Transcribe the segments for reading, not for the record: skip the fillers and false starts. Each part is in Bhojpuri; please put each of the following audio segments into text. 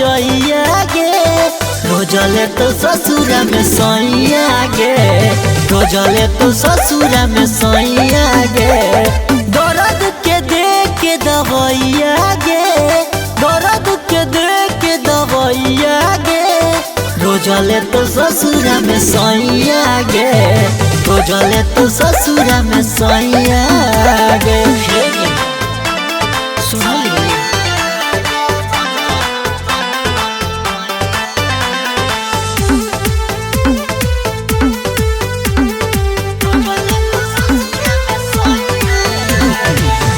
चैया गे रोजले तो ससुरा में सैया गे रोजले तो ससुरा में सैया गे दर्द के दे के दवैया गे दर्द के दे के दवैया गे रोजले तो ससुरा में सैया गे रोजले तो ससुरा में सैया गे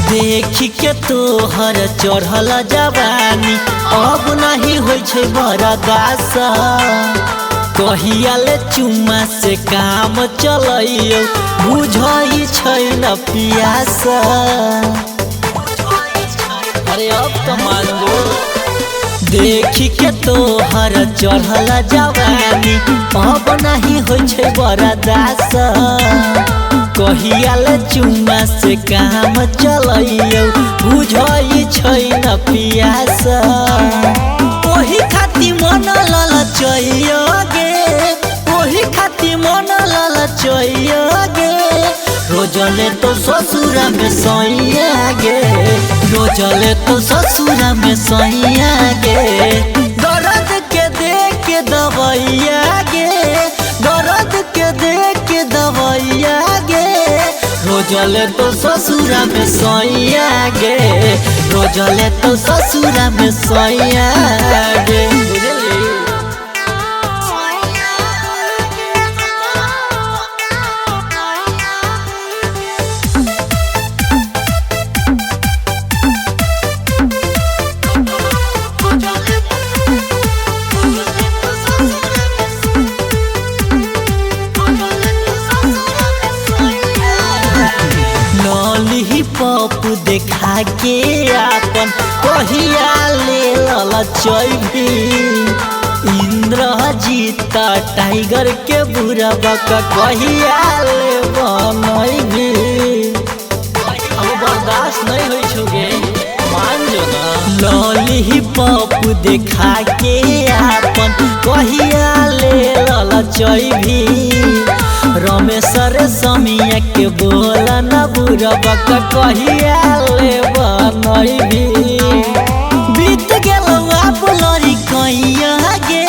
देखी के तोहर चढ़ल जवानी अब नहीं होइ छै बरदास कहिया ले चुम्मा से काम चलैयो बुझै छै न पियास अरे अब तो मान लो देखी के तोहर चढ़ल जवानी अब नहीं होइ छै बरदास कहिया ले चुम्मा से काम चलैयो बुझै छै न पियास ओही खाती मन ललचैयो गे ओही खाती मन ललचैयो गे रोजले तो ससुरा में सैया गे रोजले तो ससुरा में सैया गे दर्द के दे के दवैया गे दर्द के दे के दवैया गे रोजले तो ससुरा में सैया गे रोजले तो ससुरा में सैया गे पप देखा के आपन कहिया ले ललचैबी इंद्रजीत टाइगर के बुरा बका कहिया ले बनैबी अब बर्दाश्त नहीं होइ छोगे मान जो ना लॉलीपॉप देखा के आपन कहिया ले ललचैबी रमेश रे समिया के बोला न बुरबा कहिया ले बनैबी बीत गेलौ आप लड़ी कैया गे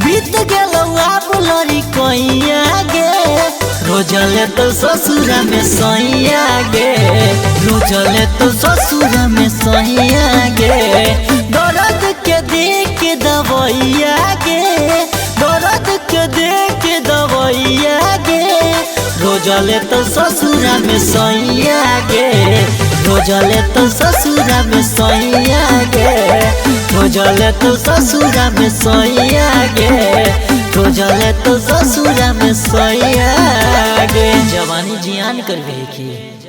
बीत गेलौ आप लड़ी कैया गे रोजले तो ससुरा में सैया गे रोजले तो ससुरा में सैया गे दर्द के दे के दवैया गे दर्द के दे के दवैया गे रोजले तो ससुरा में सैया गे रोजले तो ससुरा में सैया गे रोजले तो ससुरा में सैया गे रोजले तो ससुरा में सैया गे जवानी जियान कर की